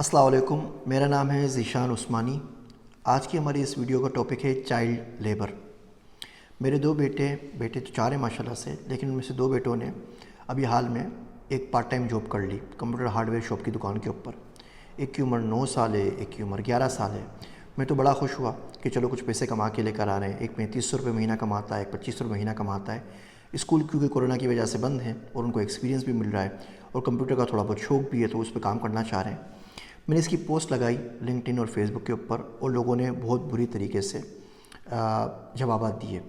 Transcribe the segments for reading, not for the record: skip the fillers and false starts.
السلام علیکم، میرا نام ہے ذیشان عثمانی۔ آج کی ہماری اس ویڈیو کا ٹاپک ہے چائلڈ لیبر۔ میرے دو بیٹے تو چار ہیں ماشاءاللہ سے، لیکن ان میں سے دو بیٹوں نے ابھی حال میں ایک پارٹ ٹائم جاب کر لی کمپیوٹر ہارڈ ویئر شاپ کی دکان کے اوپر۔ ایک کی عمر 9 سال ہے، ایک کی عمر 11 سال ہے۔ میں تو بڑا خوش ہوا کہ چلو کچھ پیسے کما کے لے کر آ رہے ہیں۔ ایک 3500 روپے مہینہ کماتا ہے، ایک 2500 روپے مہینہ کماتا ہے۔ اسکول کیونکہ کورونا کی وجہ سے بند ہیں اور ان کو ایکسپیرینس بھی مل رہا ہے اور کمپیوٹر کا تھوڑا بہت شوق بھی ہے، تو اس پہ کام کرنا چاہ رہے ہیں۔ میں نے اس کی پوسٹ لگائی لنکڈ ان اور فیس بک کے اوپر، اور لوگوں نے بہت بری طریقے سے جوابات دیے۔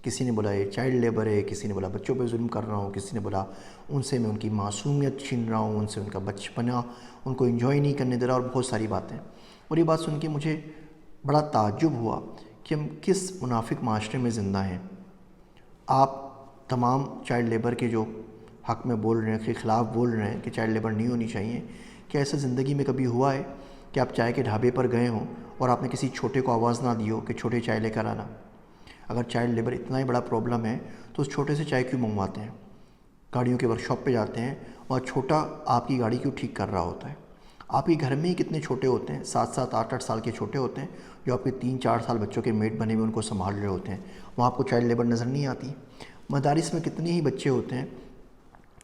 کسی نے بولا یہ چائلڈ لیبر ہے، کسی نے بولا بچوں پہ ظلم کر رہا ہوں، کسی نے بولا ان سے میں ان کی معصومیت چھین رہا ہوں، ان سے ان کا بچپنا ان کو انجوائے نہیں کرنے دے رہا، اور بہت ساری باتیں۔ اور یہ بات سن کے مجھے بڑا تعجب ہوا کہ ہم کس منافق معاشرے میں زندہ ہیں۔ آپ تمام چائلڈ لیبر کے جو حق میں بول رہے ہیں، کے خلاف بول رہے ہیں کہ چائلڈ لیبر نہیں ہونی چاہیے، کیا ایسا زندگی میں کبھی ہوا ہے کہ آپ چائے کے ڈھابے پر گئے ہوں اور آپ نے کسی چھوٹے کو آواز نہ دی ہو کہ چھوٹے چائے لے کر آنا؟ اگر چائلڈ لیبر اتنا ہی بڑا پرابلم ہے تو اس چھوٹے سے چائے کیوں منگواتے ہیں؟ گاڑیوں کے ورکشاپ پہ جاتے ہیں، وہاں چھوٹا آپ کی گاڑی کیوں ٹھیک کر رہا ہوتا ہے؟ آپ کے گھر میں ہی کتنے چھوٹے ہوتے ہیں، 7 8 سال کے چھوٹے ہوتے ہیں، جو آپ کے 3 4 سال بچوں کے میٹ بنے ہوئے ان کو سنبھال رہے ہوتے ہیں۔ وہاں آپ کو چائلڈ لیبر نظر نہیں آتی؟ مدارس میں کتنے ہی بچے ہوتے ہیں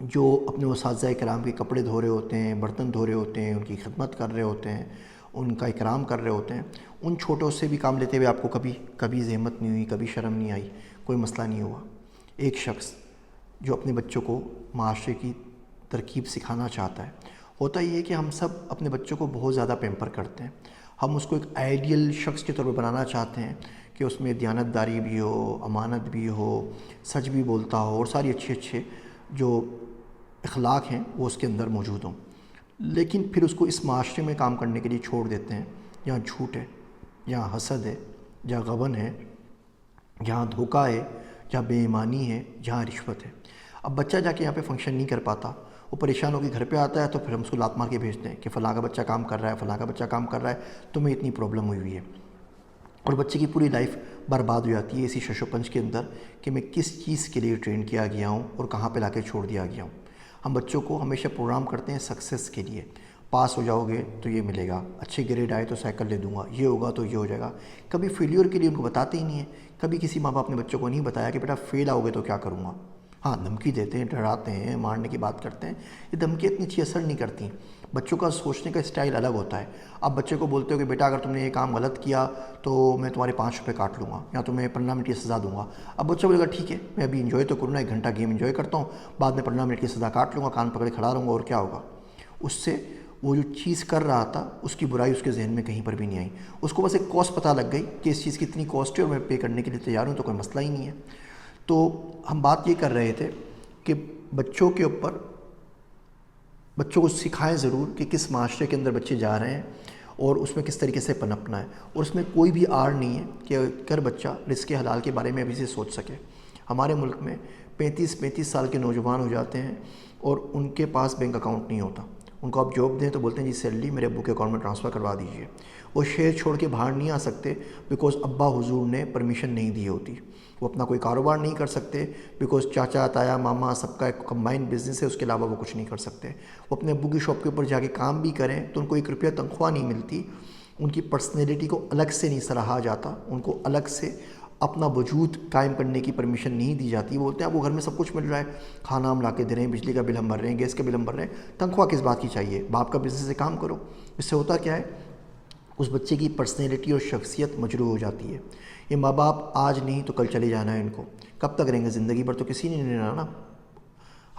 جو اپنے اساتذہ کرام کے کپڑے دھو رہے ہوتے ہیں، برتن دھو رہے ہوتے ہیں، ان کی خدمت کر رہے ہوتے ہیں، ان کا اکرام کر رہے ہوتے ہیں۔ ان چھوٹوں سے بھی کام لیتے ہوئے آپ کو کبھی زحمت نہیں ہوئی، کبھی شرم نہیں آئی، کوئی مسئلہ نہیں ہوا۔ ایک شخص جو اپنے بچوں کو معاشرے کی ترکیب سکھانا چاہتا ہے، ہوتا یہ ہے کہ ہم سب اپنے بچوں کو بہت زیادہ پیمپر کرتے ہیں۔ ہم اس کو ایک آئیڈیل شخص کے طور پہ بنانا چاہتے ہیں کہ اس میں دیانتداری بھی ہو، امانت بھی ہو، سچ بھی بولتا ہو، اور ساری اچھے جو اخلاق ہیں وہ اس کے اندر موجود ہوں۔ لیکن پھر اس کو اس معاشرے میں کام کرنے کے لیے چھوڑ دیتے ہیں جہاں جھوٹ ہے، جہاں حسد ہے، جہاں غبن ہے، جہاں دھوکہ ہے، جہاں بے ایمانی ہے، جہاں رشوت ہے۔ اب بچہ جا کے یہاں پہ فنکشن نہیں کر پاتا، وہ پریشان ہو کے گھر پہ آتا ہے، تو پھر ہم اس کو لات مار کے بھیجتے ہیں کہ فلاں کا بچہ کام کر رہا ہے، فلاں کا بچہ کام کر رہا ہے، تمہیں اتنی پرابلم ہوئی ہے۔ اور بچے کی پوری لائف برباد ہو جاتی ہے اسی شش و پنج کے اندر کہ میں کس چیز کے لیے ٹرین کیا گیا ہوں اور کہاں پہ لا کے چھوڑ دیا گیا ہوں۔ ہم بچوں کو ہمیشہ پروگرام کرتے ہیں سکسیس کے لیے، پاس ہو جاؤ گے تو یہ ملے گا، اچھے گریڈ آئے تو سائیکل لے دوں گا، یہ ہوگا تو یہ ہو جائے گا۔ کبھی فیلیور کے لیے ان کو بتاتے ہی نہیں ہیں۔ کبھی کسی ماں باپ نے بچوں کو نہیں بتایا کہ بیٹا فیل آؤ گے تو کیا کروں گا۔ ہاں، دھمکی دیتے ہیں، ڈراتے ہیں، مارنے کی بات کرتے ہیں۔ یہ دھمکی اتنی اچھی اثر نہیں کرتی۔ بچوں کا سوچنے کا اسٹائل الگ ہوتا ہے۔ آپ بچے کو بولتے ہو کہ بیٹا اگر تم نے یہ کام غلط کیا تو میں تمہارے 5 روپے کاٹ لوں گا یا تمہیں 15 منٹ کی سزا دوں گا۔ اب بچہ بولے گا ٹھیک ہے، میں ابھی انجوائے تو کروں نا، 1 گھنٹہ گیم انجوائے کرتا ہوں، بعد میں 15 منٹ کی سزا کاٹ لوں گا، کان پکڑے کھڑا رہوں گا، اور کیا ہوگا؟ اس سے وہ جو چیز کر رہا تھا اس کی برائی اس کے ذہن میں کہیں پر بھی نہیں آئی۔ اس کو بس ایک کاسٹ پتہ لگ گئی کہ اس چیز کی اتنی کاسٹ ہے اور میں پے کرنے کے لیے تیار ہوں، تو کوئی مسئلہ ہی نہیں ہے۔ تو ہم بات یہ کر رہے تھے کہ بچوں کے اوپر بچوں کو سکھائیں ضرور کہ کس معاشرے کے اندر بچے جا رہے ہیں اور اس میں کس طریقے سے پنپنا ہے، اور اس میں کوئی بھی آڑ نہیں ہے کہ اگر بچہ رزق حلال کے بارے میں ابھی سے سوچ سکے۔ ہمارے ملک میں 35 سال کے نوجوان ہو جاتے ہیں اور ان کے پاس بینک اکاؤنٹ نہیں ہوتا۔ ان کو آپ جاب دیں تو بولتے ہیں جی سیلری میرے ابو کے اکاؤنٹ میں ٹرانسفر کروا دیجیے۔ وہ شہر چھوڑ کے باہر نہیں آ سکتے بیکاز ابا حضور نے پرمیشن نہیں دی ہوتی۔ وہ اپنا کوئی کاروبار نہیں کر سکتے بیکاز چاچا تایا ماما سب کا ایک کمبائنڈ بزنس ہے، اس کے علاوہ وہ کچھ نہیں کر سکتے۔ وہ اپنے ابو کی شاپ کے اوپر جا کے کام بھی کریں تو ان کو 1 روپیہ تنخواہ نہیں ملتی، ان کی پرسنالٹی کو الگ سے نہیں سراہا جاتا، ان کو الگ سے اپنا وجود قائم کرنے کی پرمیشن نہیں دی جاتی۔ وہ بولتے ہیں آپ کو گھر میں سب کچھ مل رہا ہے، کھانا ہم لا کے دے رہے ہیں، بجلی کا بل ہم بھر رہے ہیں، گیس کا بل ہم بھر رہے ہیں، تنخواہ کس بات کی چاہیے؟ باپ کا بزنس سے کام کرو۔ اس سے ہوتا کیا ہے؟ اس بچے کی پرسنالٹی اور شخصیت مجروح ہو جاتی ہے۔ یہ ماں باپ آج نہیں تو کل چلے جانا ہے، ان کو کب تک رہیں گے؟ زندگی بھر تو کسی نے نہیں رہنا نا،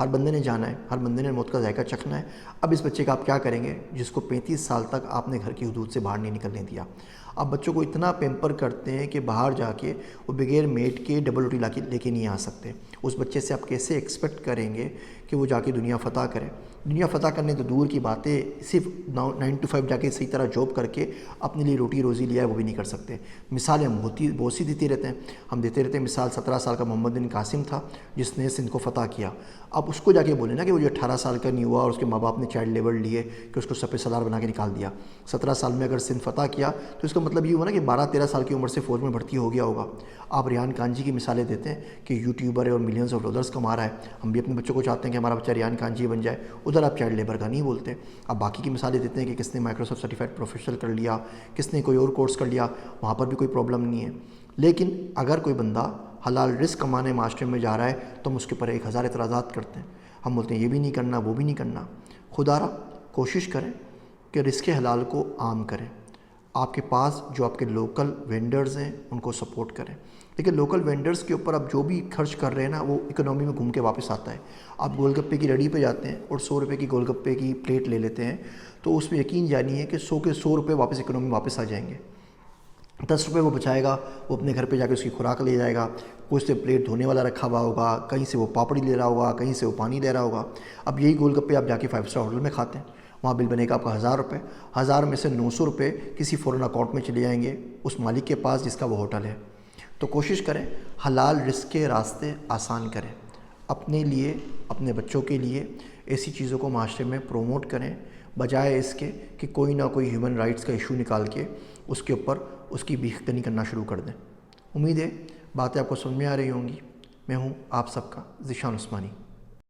ہر بندے نے جانا ہے، ہر بندے نے موت کا ذائقہ چکھنا ہے۔ اب اس بچے کا آپ کیا کریں گے جس کو 35 سال تک آپ نے گھر کی حدود سے باہر نہیں نکلنے دیا؟ آپ بچوں کو اتنا پیمپر کرتے ہیں کہ باہر جا کے وہ بغیر میٹ کے ڈبل روٹی لے کے نہیں آ سکتے۔ اس بچے سے آپ کیسے ایکسپیکٹ کریں گے کہ وہ جا کے دنیا فتح کرے؟ دنیا فتح کرنے تو دور کی باتیں، صرف 9 to 5 جا کے صحیح طرح جاب کر کے اپنے لیے روٹی روزی لیا ہے وہ بھی نہیں کر سکتے۔ مثالیں ہم بہت سی دیتے رہتے ہیں، ہم دیتے رہتے ہیں۔ مثال 17 سال کا محمد بن قاسم تھا جس نے سندھ کو فتح کیا۔ اب اس کو جا کے بولیں نا کہ وہ جو 18 سال کا نہیں ہوا اور اس کے ماں باپ نے چائلڈ لیبر لیے کہ اس کو سپہ سالار بنا کے نکال دیا۔ 17 سال میں اگر سندھ فتح کیا تو اس کا مطلب یہ ہوا نا کہ 12-13 سال کی عمر سے فوج میں بھرتی ہو گیا ہوگا۔ آپ ریحان کانجی کی مثالیں دیتے ہیں کہ یوٹیوبر ہے اور ملینز آف ڈالرز کما رہا ہے، ہم بھی اپنے بچوں کو چاہتے ہیں کہ ہمارا بچہ ریحان کانجی بن جائے۔ وہ ادھر آپ چائلڈ لیبر کا نہیں بولتے. اب باقی کی مثالیں دیتے ہیں کہ کس نے مائیکروسافٹ سرٹیفائڈ پروفیشنل کر لیا, کس نے کوئی اور کورس کر لیا, وہاں پر بھی کوئی پرابلم نہیں ہے. لیکن اگر کوئی بندہ حلال رزق کمانے معاشرے میں جا رہا ہے تو ہم اس کے اوپر 1000 اعتراضات کرتے ہیں. ہم بولتے ہیں یہ بھی نہیں کرنا, وہ بھی نہیں کرنا. خدا را کوشش کریں کہ رزق حلال کو عام کریں. آپ کے پاس جو آپ کے لوکل وینڈرز ہیں ان کو سپورٹ کریں. لیکن لوکل وینڈرز کے اوپر آپ جو بھی خرچ کر رہے ہیں نا, وہ اکنامی میں گھوم کے واپس آتا ہے. آپ گول گپے کی ریڈی پہ جاتے ہیں اور 100 روپے کی گول گپے کی پلیٹ لے لیتے ہیں, تو اس میں یقین جانیے کہ 100 کے 100 روپے واپس اکنامی میں واپس آ جائیں گے. 10 روپے وہ بچائے گا, وہ اپنے گھر پہ جا کے اس کی خوراک لے جائے گا. کوئی سے پلیٹ دھونے والا رکھا ہوا ہوگا, کہیں سے وہ پاپڑی لے رہا ہوگا, کہیں سے وہ پانی لے رہا ہوگا. اب یہی گول گپے آپ جا کے 5 اسٹار ہوٹل میں کھاتے ہیں, وہاں بل بنے گا آپ کا 1000 روپے. 1000 میں سے 900 روپے کسی فورن اکاؤنٹ میں چلے جائیں گے اس مالک کے پاس جس کا وہ ہوٹل ہے. تو کوشش کریں حلال رزق کے راستے آسان کریں. اپنے لیے, اپنے بچوں کے لیے ایسی چیزوں کو معاشرے میں پروموٹ کریں, بجائے اس کے کہ کوئی نہ کوئی ہیومن رائٹس کا ایشو نکال کے اس کے اوپر اس کی بیخ کنی کرنا شروع کر دیں. امید ہے باتیں آپ کو سمجھ میں آ رہی ہوں گی. میں ہوں آپ سب کا ذیشان عثمانی.